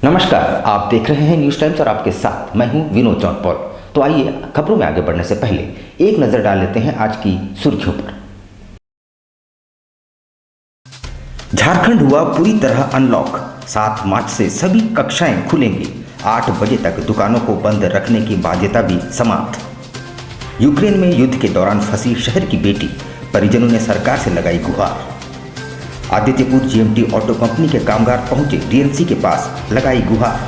नमस्कार, आप देख रहे हैं न्यूज टाइम्स और आपके साथ मैं हूं विनोद जौनपौल। तो आइए खबरों में आगे बढ़ने से पहले एक नजर डाल लेते हैं आज की सुर्खियों पर। झारखंड हुआ पूरी तरह अनलॉक। 7 मार्च से सभी कक्षाएं खुलेंगी। 8 बजे तक दुकानों को बंद रखने की बाध्यता भी समाप्त। यूक्रेन में युद्ध के दौरान फंसी शहर की बेटी, परिजनों ने सरकार से लगाई गुहार। आदित्यपुर जीएमटी ऑटो कंपनी के कामगार पहुंचे डीएलसी के पास, लगाई गुहार।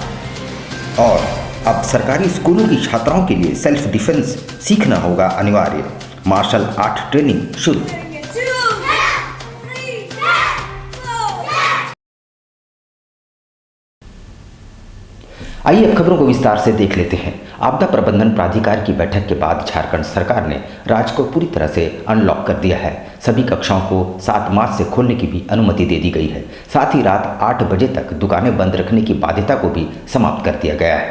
और अब सरकारी स्कूलों की छात्राओं के लिए सेल्फ डिफेंस सीखना होगा अनिवार्य। मार्शल आर्ट ट्रेनिंग शुरू। आइए अब खबरों को विस्तार से देख लेते हैं। आपदा प्रबंधन प्राधिकार की बैठक के बाद झारखंड सरकार ने राज्य को पूरी तरह से अनलॉक कर दिया है। सभी कक्षाओं को 7 मार्च से खोलने की भी अनुमति दे दी गई है। साथ ही रात 8 बजे तक दुकानें बंद रखने की बाध्यता को भी समाप्त कर दिया गया है।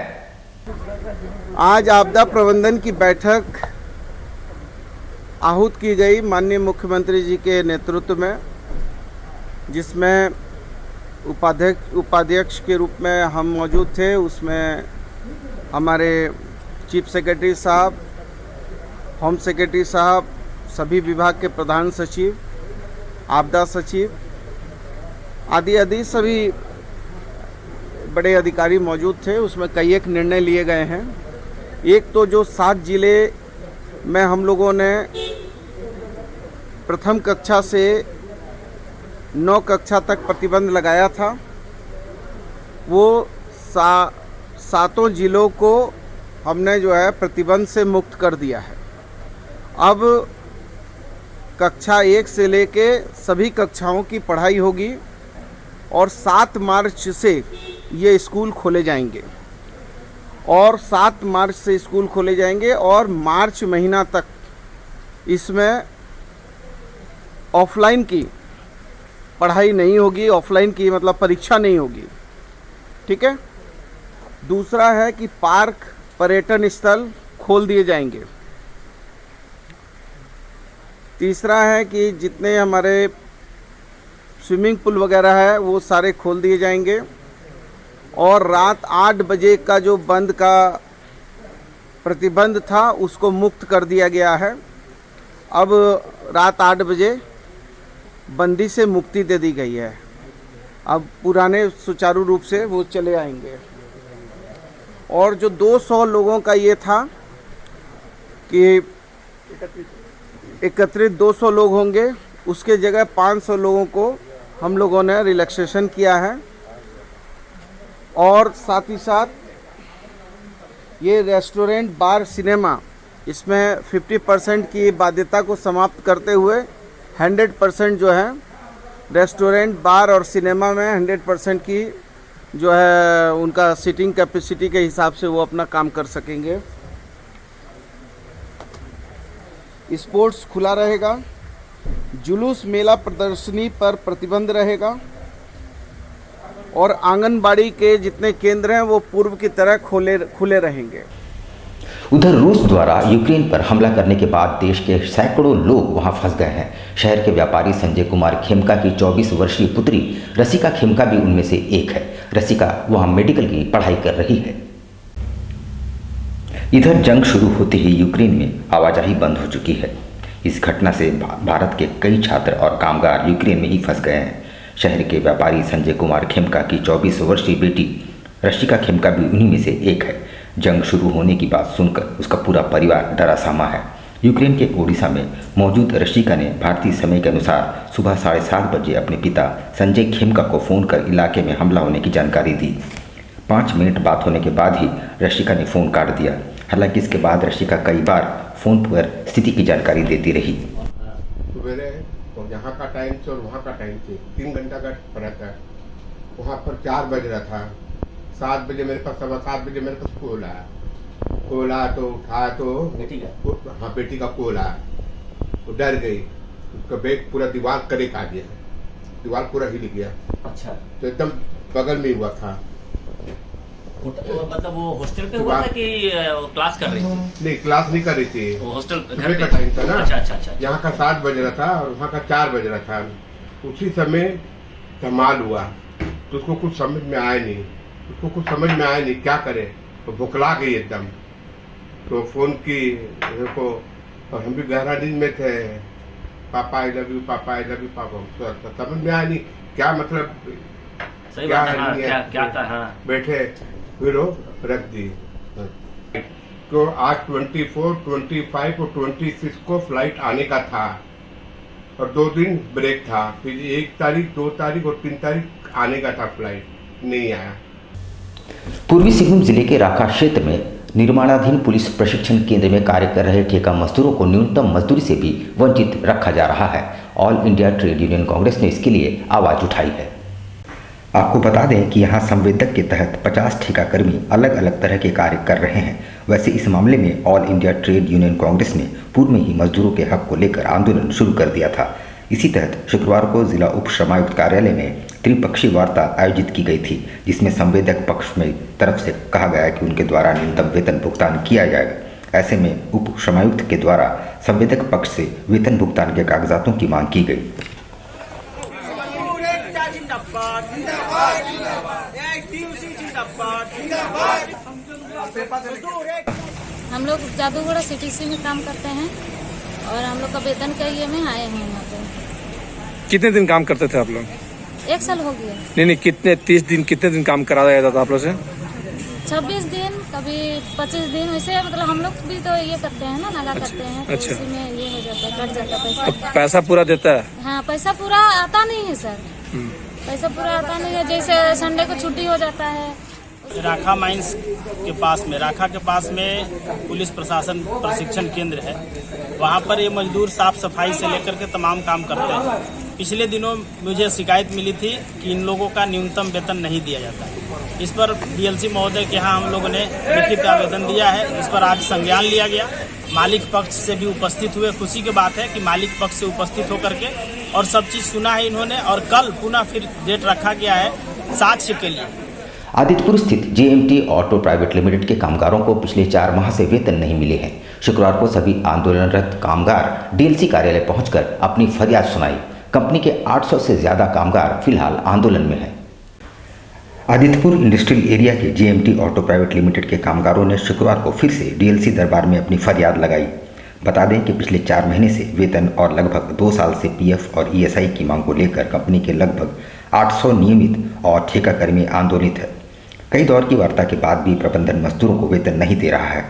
आज आपदा प्रबंधन की बैठक आहूत की गई माननीय मुख्यमंत्री जी के नेतृत्व में, जिसमें उपाध्यक्ष के रूप में हम मौजूद थे। उसमें हमारे चीफ सेक्रेटरी साहब, होम सेक्रेटरी साहब, सभी विभाग के प्रधान सचिव, आपदा सचिव आदि सभी बड़े अधिकारी मौजूद थे। उसमें कई एक निर्णय लिए गए हैं। एक तो जो 7 जिले में हम लोगों ने प्रथम कक्षा से 9 कक्षा तक प्रतिबंध लगाया था, वो 7 जिलों को हमने जो है प्रतिबंध से मुक्त कर दिया है। अब कक्षा 1 से लेके सभी कक्षाओं की पढ़ाई होगी और 7 मार्च से ये स्कूल खोले जाएंगे और 7 मार्च से स्कूल खोले जाएंगे और मार्च महीना तक इसमें ऑफलाइन की पढ़ाई नहीं होगी, ऑफलाइन की मतलब परीक्षा नहीं होगी। ठीक है। दूसरा है कि पार्क, पर्यटन स्थल खोल दिए जाएंगे। तीसरा है कि जितने हमारे स्विमिंग पूल वगैरह है वो सारे खोल दिए जाएंगे और रात 8 बजे का जो बंद का प्रतिबंध था उसको मुक्त कर दिया गया है। अब रात 8 बजे बंदी से मुक्ति दे दी गई है। अब पुराने सुचारू रूप से वो चले आएंगे। और जो 200 लोगों का ये था कि एकत्रित 200 लोग होंगे, उसके जगह 500 लोगों को हम लोगों ने रिलैक्सेशन किया है। और साथ ही साथ ये रेस्टोरेंट, बार, सिनेमा, इसमें 50% की बाध्यता को समाप्त करते हुए 100% जो है रेस्टोरेंट, बार और सिनेमा में 100% की जो है उनका सीटिंग कैपेसिटी के हिसाब से वो अपना काम कर सकेंगे। स्पोर्ट्स खुला रहेगा। जुलूस, मेला, प्रदर्शनी पर प्रतिबंध रहेगा और आंगनबाड़ी के जितने केंद्र हैं वो पूर्व की तरह खुले रहेंगे। उधर रूस द्वारा यूक्रेन पर हमला करने के बाद देश के सैकड़ों लोग वहां फंस गए हैं। शहर के व्यापारी संजय कुमार खेमका की 24 वर्षीय पुत्री रसिका खेमका भी उनमें से एक है। रसिका वहां मेडिकल की पढ़ाई कर रही है। इधर जंग शुरू होते ही यूक्रेन में आवाजाही बंद हो चुकी है। इस घटना से भारत के कई छात्र और कामगार यूक्रेन में ही फंस गए हैं। शहर के व्यापारी संजय कुमार खेमका की 24 वर्षीय बेटी रसिका खेमका भी उन्हीं में से एक है। जंग शुरू होने की बात सुनकर उसका पूरा परिवार डरा सहमा है। यूक्रेन के ओडिशा में मौजूद रसिका ने भारतीय समय के अनुसार सुबह 7:30 बजे अपने पिता संजय खेमका को फ़ोन कर इलाके में हमला होने की जानकारी दी। 5 मिनट बात होने के बाद ही रसिका ने फ़ोन काट दिया। हालांकि इसके बाद रसिका कई बार फ़ोन पर स्थिति की जानकारी देती रही। तो यहाँ का टाइम से और वहाँ का टाइम से 3 घंटा का फर्क है। वहाँ पर 4 बज रहा था। 7 बजे मेरे पास, 7:15 बजे मेरे पास कॉल आया तो उठाया तो हाँ, बेटी का कॉल आया। वो डर गई। उसका बैग पूरा दीवार करेक आ गया, दीवार पूरा हिल गया। अच्छा। तो एकदम बगल में हुआ था। मतलब वो हॉस्टल पे हुआ था कि क्लास कर रही थी? नहीं, क्लास नहीं कर रही थी। वो हॉस्टल घर का टाइम था ना। अच्छा। यहाँ का 7 बज रहा था और वहाँ का 4 बज रहा था। उसी समय धमाल हुआ तो उसको कुछ समझ में आया नहीं। उसको कुछ समझ में आया नहीं क्या करे, तो बुखला गई एकदम। तो फ़ोन की को, और हम भी गहरा नींद में थे, पापा आई लव यू, पापा आई लव यू, पापा। तो समझ में आया नहीं क्या मतलब, सही क्या बात है, हाँ, नहीं क्या क्या था, हाँ। बैठे फिर वो रख दी। तो आज 24, 25 और 26 को फ्लाइट आने का था और 2 दिन ब्रेक था, फिर 1 तारीख, 2 तारीख और 3 तारीख आने का था, फ्लाइट नहीं आया। पूर्वी सिंहभूम जिले के राका क्षेत्र में निर्माणाधीन पुलिस प्रशिक्षण केंद्र में कार्य कर रहे ठेका मजदूरों को न्यूनतम मजदूरी से भी वंचित रखा जा रहा है। All India trade union Congress ने इसके लिए आवाज उठाई है। आपको बता दें कि यहाँ संवेदक के तहत 50 ठेकाकर्मी अलग अलग तरह के कार्य कर रहे हैं। वैसे इस मामले में all India trade union Congress ने पूर्व में ही मजदूरों के हक को लेकर आंदोलन शुरू कर दिया था। इसी तहत शुक्रवार को जिला उप श्रमायुक्त कार्यालय में त्रिपक्षीय वार्ता आयोजित की गई थी, जिसमें संवेदक पक्ष में तरफ से कहा गया कि उनके द्वारा न्यूनतम वेतन भुगतान किया जाएगा। ऐसे में उप श्रमायुक्त के द्वारा संवेदक पक्ष से वेतन भुगतान के कागजातों की मांग की गई। हम लोग जादूगोड़ा सीटीसी में काम करते हैं और हम लोग का वेतन के लिए में आए हैं यहाँ पे। कितने दिन काम करते थे आप लोग? 1 साल हो गया। नहीं, कितने 30 दिन कितने दिन काम कराया जाता था आप लोग से? 26 दिन, कभी 25 दिन, वैसे मतलब हम लोग भी तो ये करते हैं ना, नागा करते हैं, तो अच्छा। इसी में ये हो जाता है, कट जाता है तो पैसा। पैसा पूरा देता है? हाँ, पैसा पूरा आता नहीं है सर, पैसा पूरा आता नहीं है। जैसे संडे को छुट्टी हो जाता है। राखा माइंस के पास में, राखा के पास में पुलिस प्रशासन प्रशिक्षण केंद्र है। वहाँ पर ये मजदूर साफ सफाई से लेकर के तमाम काम करते हैं। पिछले दिनों मुझे शिकायत मिली थी कि इन लोगों का न्यूनतम वेतन नहीं दिया जाता है। इस पर डीएलसी महोदय के यहाँ हम लोगों ने लिखित आवेदन दिया है, इस पर आज संज्ञान लिया गया। मालिक पक्ष से भी उपस्थित हुए। खुशी की बात है कि मालिक पक्ष से उपस्थित होकर के और सब चीज़ सुना है इन्होंने, और कल पुनः फिर डेट रखा गया है साक्ष्य के लिए। आदित्यपुर स्थित जेएमटी ऑटो प्राइवेट लिमिटेड के कामगारों को पिछले 4 माह से वेतन नहीं मिले हैं। शुक्रवार को सभी आंदोलनरत कामगार डीएलसी कार्यालय पहुंचकर अपनी फरियाद सुनाई। कंपनी के 800 से ज़्यादा कामगार फिलहाल आंदोलन में हैं। आदित्यपुर इंडस्ट्रियल एरिया के जेएमटी ऑटो प्राइवेट लिमिटेड के कामगारों ने शुक्रवार को फिर से डीएलसी दरबार में अपनी फरियाद लगाई। बता दें कि पिछले 4 महीने से वेतन और लगभग 2 साल से पीएफ और ईएसआई की मांग को लेकर कंपनी के लगभग 800 नियमित और ठेकाकर्मी आंदोलित है। कई दौर की वार्ता के बाद भी प्रबंधन मजदूरों को वेतन नहीं दे रहा है।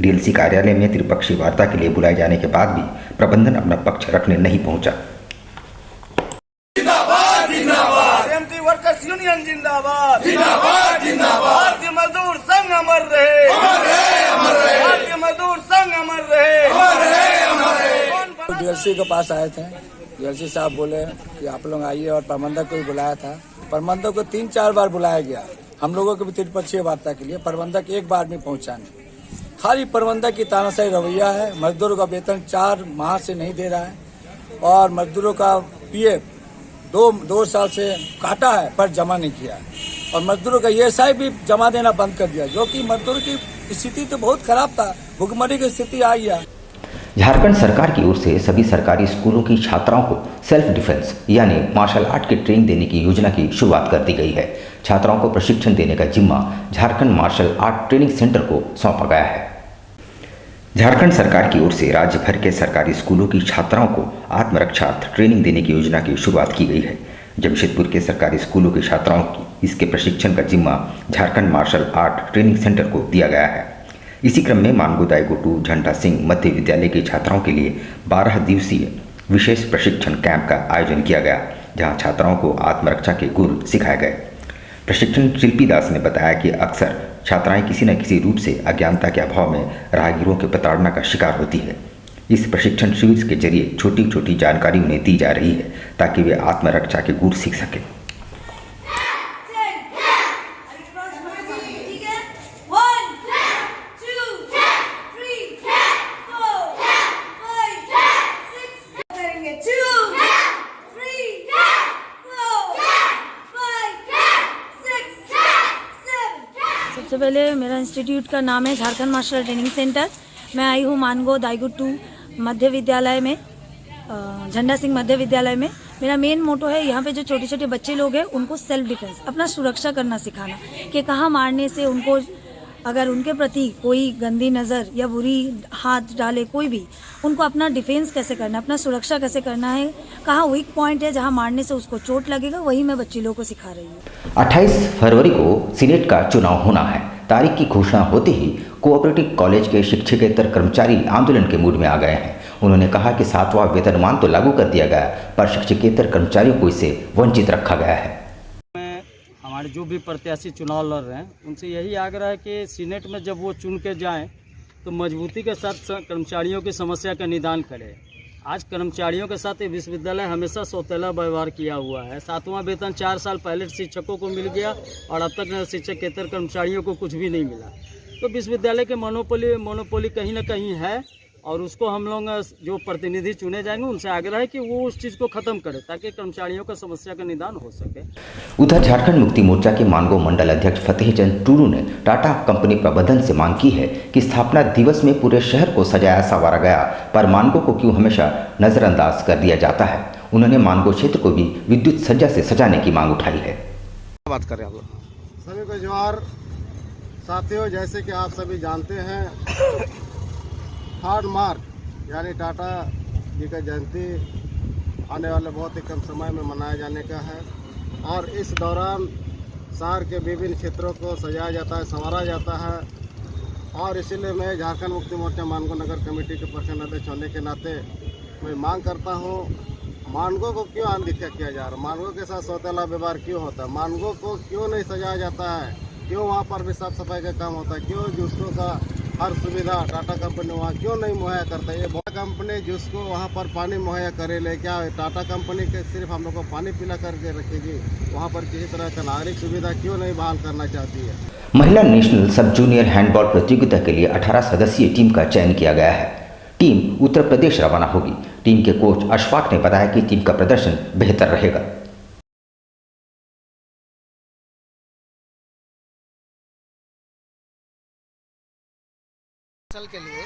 डीएलसी कार्यालय में त्रिपक्षीय वार्ता के लिए बुलाए जाने के बाद भी प्रबंधन अपना पक्ष रखने नहीं पहुंचा। जेएमटी वर्कर्स यूनियन जिंदाबाद, जिंदाबाद, जिंदाबाद। भारतीय मजदूर संघ अमर रहे, अमर रहे, अमर रहे। भारतीय मजदूर संघ अमर रहे, अमर रहे, अमर रहे। डीएलसी के पास आए थे। डीएलसी साहब बोले कि आप लोग आइए, और प्रबंधक को भी बुलाया था। प्रबंधक को 3-4 बार बुलाया गया। हम लोगों को भी त्रिपक्षीय वार्ता के लिए प्रबंधक एक बार में पहुंचा नहीं। खाली प्रबंधक की तानाशाही रवैया है। मजदूरों का वेतन 4 माह से नहीं दे रहा है, और मजदूरों का पीएफ 2 साल से काटा है पर जमा नहीं किया है, और मजदूरों का ईएसआई भी जमा देना बंद कर दिया, जो कि मजदूरों की स्थिति तो बहुत खराब था। भुखमरी की स्थिति आई है। झारखंड सरकार की ओर से सभी सरकारी स्कूलों की छात्राओं को सेल्फ डिफेंस यानी मार्शल आर्ट की ट्रेनिंग देने की योजना की शुरुआत कर दी गई है। छात्राओं को प्रशिक्षण देने का जिम्मा Jharkhand martial art training centre को सौंपा गया है। झारखंड सरकार की ओर से राज्य भर के सरकारी स्कूलों की छात्राओं को आत्मरक्षार्थ ट्रेनिंग देने की योजना की शुरुआत की गई है। जमशेदपुर के सरकारी स्कूलों की छात्राओं की इसके प्रशिक्षण का जिम्मा Jharkhand martial art training centre को दिया गया है। इसी क्रम में मानगो दाईगो 2 झंडा सिंह मध्य विद्यालय की छात्राओं के लिए 12 दिवसीय विशेष प्रशिक्षण कैंप का आयोजन किया गया, जहां छात्राओं को आत्मरक्षा के गुर सिखाए गए। प्रशिक्षण शिल्पी दास ने बताया कि अक्सर छात्राएं किसी न किसी रूप से अज्ञानता के अभाव में राहगीरों के प्रताड़ना का शिकार होती है। इस प्रशिक्षण शिविर के जरिए छोटी छोटी जानकारी उन्हें दी जा रही है ताकि वे आत्मरक्षा के गुर सीख सकें। सबसे पहले मेरा इंस्टीट्यूट का नाम है झारखंड मार्शल ट्रेनिंग सेंटर। मैं आई हूँ मानगो दाईगो 2 मध्य विद्यालय में, झंडा सिंह मध्य विद्यालय में। मेरा मेन मोटो है यहाँ पे जो छोटे छोटे बच्चे लोग हैं उनको सेल्फ डिफेंस, अपना सुरक्षा करना सिखाना कि कहाँ मारने से उनको, अगर उनके प्रति कोई गंदी नज़र या बुरी हाथ डाले कोई भी, उनको अपना डिफेंस कैसे करना, अपना सुरक्षा कैसे करना है, कहाँ वीक पॉइंट है जहाँ मारने से उसको चोट लगेगा, वही मैं बच्चे लोगों को सिखा रही हूँ। 28 फरवरी को सीनेट का चुनाव होना है। तारीख की घोषणा होते ही कोऑपरेटिव कॉलेज के शिक्षकेतर कर्मचारी आंदोलन के मूड में आ गए हैं। उन्होंने कहा कि 7वां वेतनमान तो लागू कर दिया गया, पर शिक्षकेतर कर्मचारियों को इससे वंचित रखा गया है। हमारे जो भी प्रत्याशी चुनाव लड़ रहे हैं उनसे यही आग्रह है कि सीनेट में जब वो चुन के जाएँ तो मजबूती के साथ कर्मचारियों की समस्या का निदान करें। आज कर्मचारियों के साथ ये विश्वविद्यालय हमेशा सौतेला व्यवहार किया हुआ है। 7वां वेतन 4 साल पहले शिक्षकों को मिल गया और अब तक शिक्षकेतर कर्मचारियों को कुछ भी नहीं मिला। तो विश्वविद्यालय के मोनोपोली कहीं ना कहीं है और उसको हम लोग जो प्रतिनिधि चुने जाएंगे उनसे आग्रह है कि वो उस चीज़ को ख़त्म करें ताकि कर्मचारियों का समस्या का निदान हो सके। उधर झारखंड मुक्ति मोर्चा के मानगो मंडल अध्यक्ष फतेह चंद टूडू ने टाटा कंपनी प्रबंधन से मांग की है कि स्थापना दिवस में पूरे शहर को सजाया संवारा गया, पर मानगो को क्यों हमेशा नज़रअंदाज कर दिया जाता है। उन्होंने मानगो क्षेत्र को भी विद्युत सज्जा से सजाने की मांग उठाई है। बात करें आप लोग। सभी को जोहार साथियों, जैसे कि आप सभी जानते हैं 3 मार्च यानी टाटा जी का जयंती आने वाले बहुत ही कम समय में मनाया जाने का है और इस दौरान शहर के विभिन्न क्षेत्रों को सजाया जाता है, संवारा जाता है और इसीलिए मैं झारखंड मुक्ति मोर्चा मानगो नगर कमेटी के प्रखंड अध्यक्ष होने के नाते मैं मांग करता हूँ, मानगो को क्यों अनदेखा किया जा रहा है, मानगो के साथ सौतेला व्यवहार क्यों होता है, मानगो को क्यों नहीं सजाया जाता है, क्यों वहाँ पर भी साफ सफाई का काम होता है, क्यों जिसको का हर सुविधा टाटा कंपनी वहाँ क्यों नहीं मुहैया करता है। ये बहुत कंपनी जिसको वहाँ पर पानी मुहैया करे ले, क्या टाटा कंपनी के सिर्फ हम लोग को पानी पिला करके रखेगी, वहाँ पर किसी तरह का नागरिक सुविधा क्यों नहीं बहाल करना चाहती है। महिला नेशनल सब जूनियर हैंडबॉल प्रतियोगिता के लिए 18 सदस्यीय टीम का चयन किया गया है। टीम उत्तर प्रदेश रवाना होगी। टीम के कोच अशफाक ने बताया कि टीम का प्रदर्शन बेहतर रहेगा। के लिए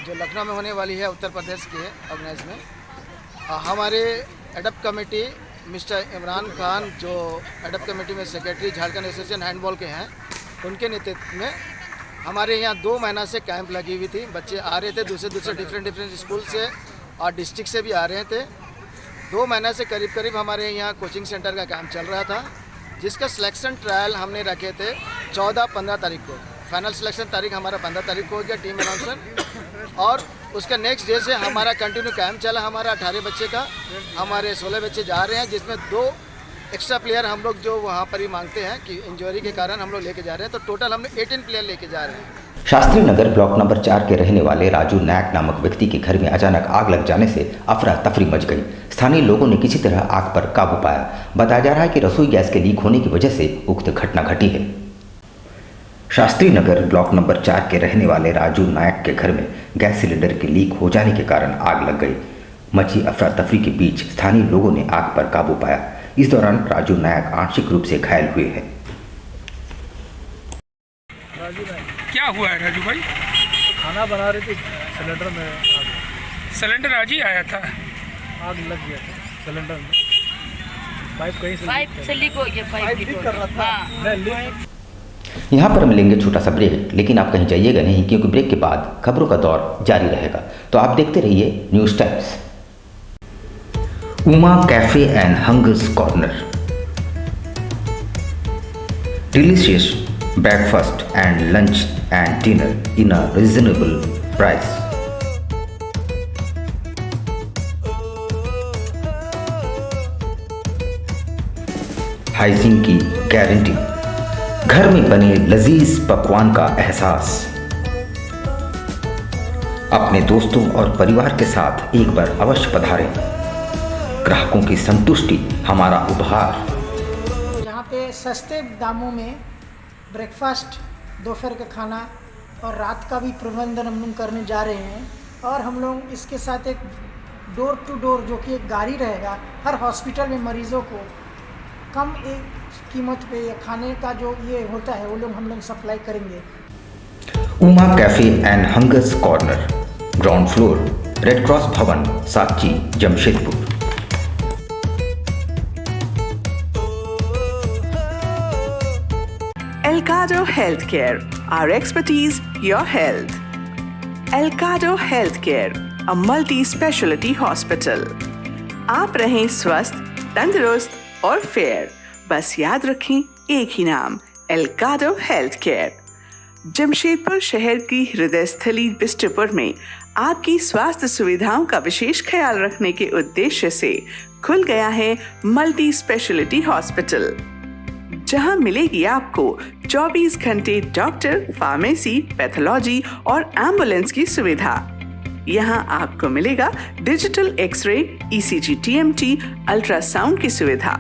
जो लखनऊ में होने वाली है उत्तर प्रदेश के ऑर्गेनाइज में हमारे एडप कमेटी मिस्टर इमरान खान जो एडप कमेटी में सेक्रेटरी झारखंड एसोसिएशन हैंडबॉल के हैं, उनके नेतृत्व में हमारे यहाँ 2 महीना से कैंप लगी हुई थी। बच्चे आ रहे थे दूसरे डिफरेंट स्कूल से और डिस्ट्रिक्ट से भी आ रहे थे। 2 महीना से करीब हमारे यहाँ कोचिंग सेंटर का कैंप चल रहा था, जिसका सिलेक्शन ट्रायल हमने रखे थे 14-15 तारीख को। फाइनल सिलेक्शन तारीख हमारा 15 तारीख को हो गया, टीम अनाउंसमेंट, और उसका नेक्स्ट डे से हमारा कंटिन्यू कैंप चला। हमारा 18 बच्चे का, हमारे 16 बच्चे जा रहे हैं, जिसमें 2 एक्स्ट्रा प्लेयर हम लोग जो वहाँ पर ही मांगते हैं कि इंजरी के कारण हम लोग लेके जा रहे हैं। तो टोटल हम लोग 18 प्लेयर लेके जा रहे हैं। शास्त्री नगर ब्लॉक नंबर 4 के रहने वाले राजू नायक नामक व्यक्ति के घर में अचानक आग लग जाने से अफरा तफरी मच गई। स्थानीय लोगों ने किसी तरह आग पर काबू पाया। बताया जा रहा है कि रसोई गैस के लीक होने की वजह से उक्त घटना घटी है। शास्त्री नगर ब्लॉक नंबर 4 के रहने वाले राजू नायक के घर में गैस सिलेंडर के लीक हो जाने के कारण आग लग गई। मची अफरा तफरी के बीच स्थानीय लोगों ने आग पर काबू पाया। इस दौरान राजू नायक आंशिक रूप से घायल हुए हैं। क्या हुआ है राजू भाई? खाना बना रहे थे, सिलेंडर में सिलेंडर आज ही आया था, आग लग गया था सिलेंडर में। पाइप से लीक हो गया, पाइप लीक कर रहा था। यहाँ पर मिलेंगे छोटा सा ब्रेक, लेकिन आप कहीं जाइएगा नहीं, क्योंकि ब्रेक के बाद खबरों का दौर जारी रहेगा। तो आप देखते रहिए news times. Uma cafe and hungers corner, delicious breakfast and lunch and dinner in a reasonable price. Hygiene की गारंटी, घर में बने लजीज पकवान का एहसास। अपने दोस्तों और परिवार के साथ एक बार अवश्य पधारें। ग्राहकों की संतुष्टि हमारा उपहार। यहाँ पे सस्ते दामों में ब्रेकफास्ट, दोपहर का खाना और रात का भी प्रबंधन हम लोग करने जा रहे हैं। और हम लोग इसके साथ एक डोर टू डोर जो कि एक गाड़ी रहेगा, हर हॉस्पिटल में मरीज़ों को कम एक कीमत पे या खाने का जो ये होता है वो लोग हम लोग सप्लाई करेंगे। Uma cafe and hungers corner, ground floor, red cross भवन, साची, Jamshedpur. Elcado Healthcare, our expertise, your health. Elcado Healthcare, a multi-specialty hospital. आप रहें स्वस्थ, तंदुरुस्त और फेयर, बस याद रखें एक ही नाम, Elcado Healthcare। जमशेदपुर शहर की हृदय स्थली बिष्टपुर में आपकी स्वास्थ्य सुविधाओं का विशेष ख्याल रखने के उद्देश्य से खुल गया है मल्टी स्पेशलिटी हॉस्पिटल, जहां मिलेगी आपको 24 घंटे डॉक्टर, फार्मेसी, पैथोलॉजी और एम्बुलेंस की सुविधा। यहां आपको मिलेगा digital x-ray, ECG, TMT, ultrasound की सुविधा,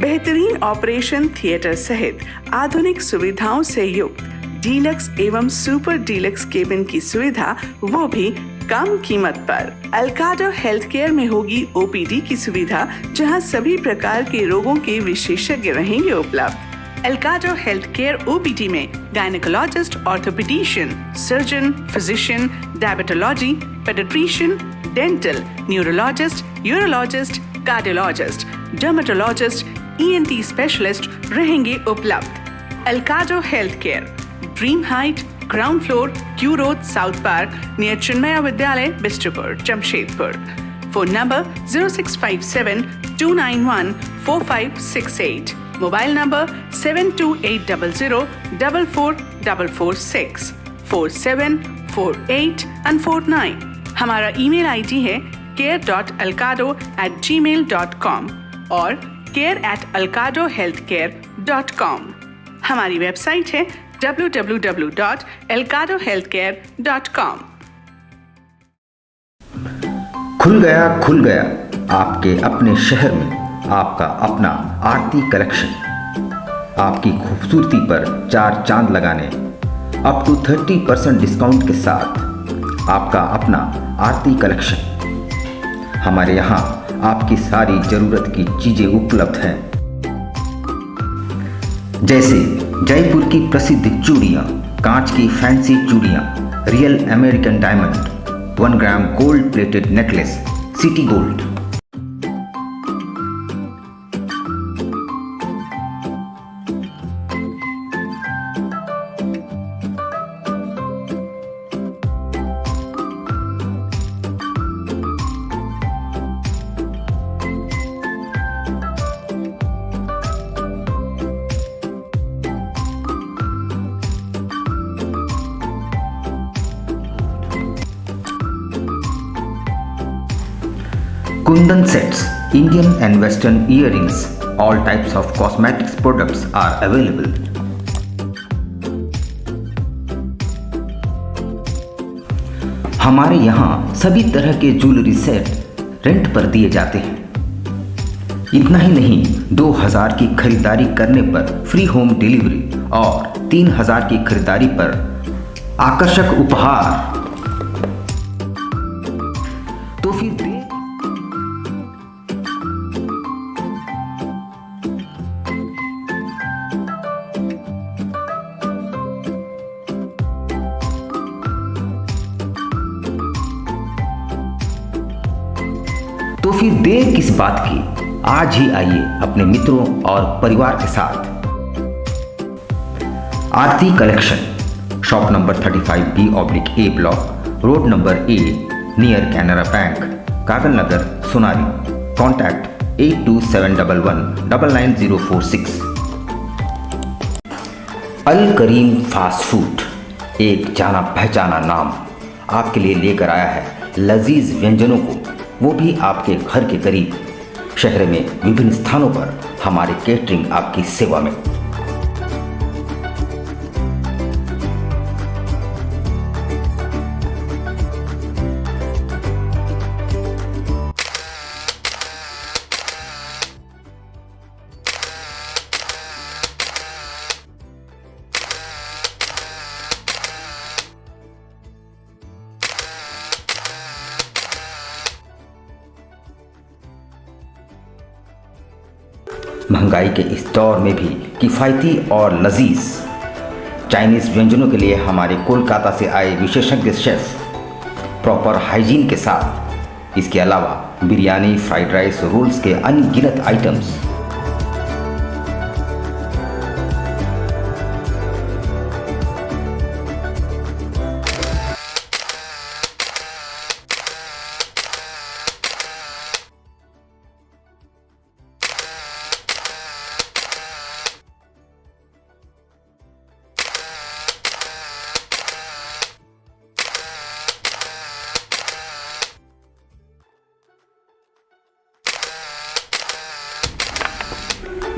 बेहतरीन ऑपरेशन थिएटर सहित आधुनिक सुविधाओं से युक्त डीलक्स एवं सुपर डीलक्स केबिन की सुविधा, वो भी कम कीमत पर। एल्काडो हेल्थ केयर में होगी OPD की सुविधा, जहां सभी प्रकार के रोगों के विशेषज्ञ रहेंगे उपलब्ध। एल्काडो हेल्थ केयर OPD में gynaecologist, orthopaedician, surgeon, physician, diabetology, paediatrician, dental, neurologist, urologist, cardiologist, dermatologist, ENT specialist रहेंगे उपलब्ध। Alcado health care, dream height, ground floor, Q road, south park, near Chinmaya Vidyalaya, Bishtupur, Jamshedpur. Phone number 0657-291-4568, mobile number 7280044446, 4748 and 49। हमारा email ID है care.elcado@gmail.com और care@elcadohealthcare.com। हमारी website है www.elcadohealthcare.com। खुल गया आपके अपने शहर में आपका अपना आरती कलेक्शन। आपकी खूबसूरती पर 4 चांद लगाने अप टू 30% डिस्काउंट के साथ आपका अपना आरती कलेक्शन। हमारे यहाँ आपकी सारी जरूरत की चीजें उपलब्ध हैं, जैसे जयपुर की प्रसिद्ध चूड़ियाँ, कांच की फैंसी चूड़ियाँ, real American diamond, 1 gram gold plated necklace, city gold. Kundan sets, Indian and Western earrings, all types of cosmetics products are available. हमारे यहाँ सभी तरह के ज्वेलरी सेट रेंट पर दिए जाते हैं। इतना ही नहीं, 2000 की खरीदारी करने पर फ्री होम डिलीवरी और 3000 की खरीदारी पर आकर्षक उपहार। तो फिर देर किस बात की, आज ही आइए अपने मित्रों और परिवार के साथ। Aarti collection, shop number 35B/A block, road number A, near Canara bank, Kagal Nagar, Sonari. Contact 8271199046। Al Karim fast food, एक जाना पहचाना नाम, आपके लिए लेकर आया है लजीज व्यंजनों को, वो भी आपके घर के करीब। शहर में विभिन्न स्थानों पर हमारे केटरिंग आपकी सेवा में। महंगाई के इस दौर में भी किफ़ायती और लजीज चाइनीज़ व्यंजनों के लिए हमारे कोलकाता से आए विशेषज्ञ शेफ प्रॉपर हाइजीन के साथ, इसके अलावा बिरयानी, फ्राइड राइस, रोल्स के अनगिनत आइटम्स।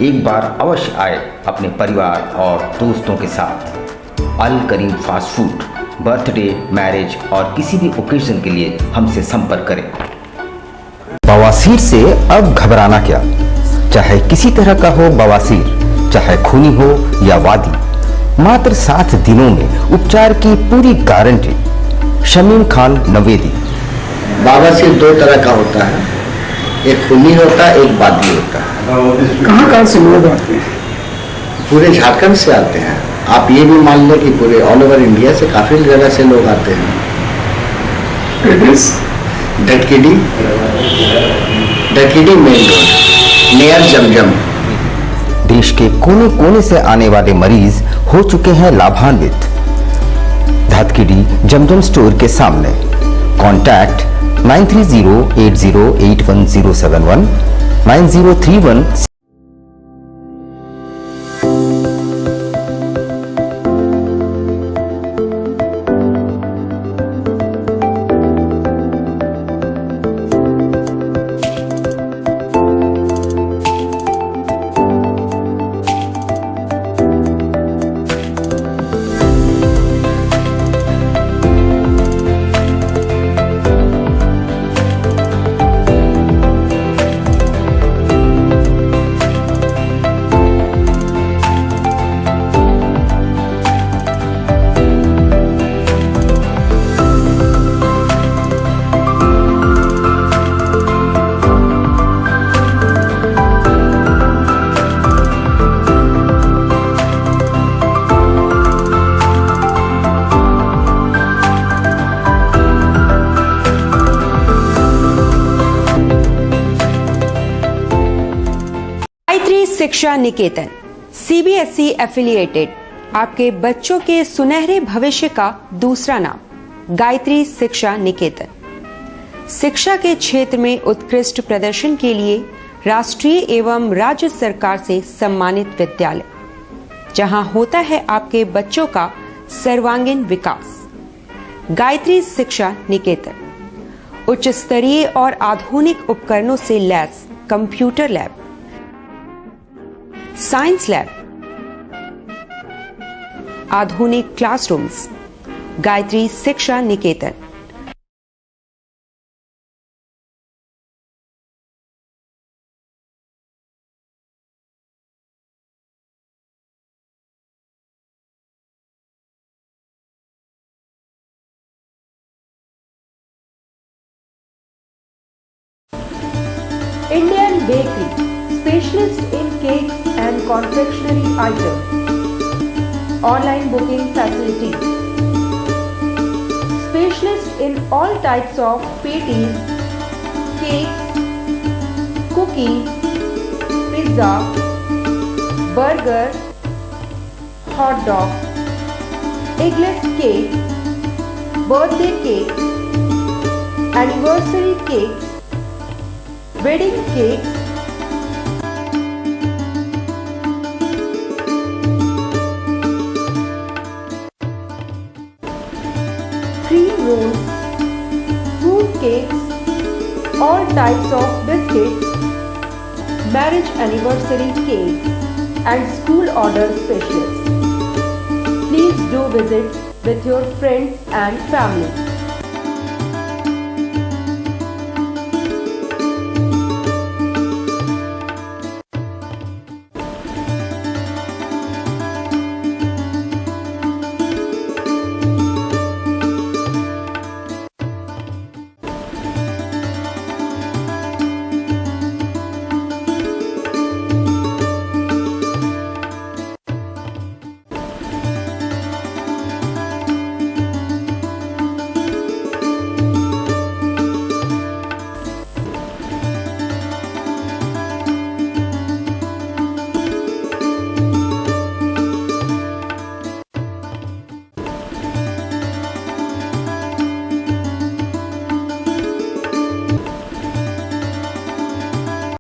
एक बार अवश्य आए अपने परिवार और दोस्तों के साथ। अल Karim fast food, birthday, marriage और किसी भी ओकेजन के लिए हमसे संपर्क करें। बवासीर से अब घबराना क्या, चाहे किसी तरह का हो बवासीर, चाहे खूनी हो या वादी, मात्र 7 दिनों में उपचार की पूरी गारंटी। शमीम खान नवेदी। बवासीर 2 तरह का होता है, एक खूनी होता है, एक वादी होता है। कहाँ से लोग आते हैं? पूरे झारखंड से आते हैं। आप ये भी मान लें कि पूरे ऑल ओवर इंडिया से काफी जगह से लोग आते हैं। एड्रेस? धटकीडी मेन रोड, नियर जमजम। देश के कोने कोने से आने वाले मरीज हो चुके हैं लाभान्वित। धतकीडी जमजम स्टोर के सामने। कॉन्टैक्ट 9308081071 9031। शिक्षा निकेतन CBSE एफिलिएटेड आपके बच्चों के सुनहरे भविष्य का दूसरा नाम गायत्री शिक्षा निकेतन। शिक्षा के क्षेत्र में उत्कृष्ट प्रदर्शन के लिए राष्ट्रीय एवं राज्य सरकार से सम्मानित विद्यालय, जहां होता है आपके बच्चों का सर्वांगीण विकास। गायत्री शिक्षा निकेतन उच्च स्तरीय और आधुनिक उपकरणों से lace computer lab, science lab, आधुनिक क्लासरूम्स। गायत्री शिक्षा निकेतन। Indian Bakery, specialist in cakes and confectionery items. Online booking facilities. Specialist in all types of patties, cakes, cookies, pizza, burger, hot dog, eggless cake, birthday cake, anniversary cakes, wedding cakes, cream rolls, fruit cakes, all types of biscuits, marriage anniversary cakes, and school order specialists. Please do visit with your friends and family.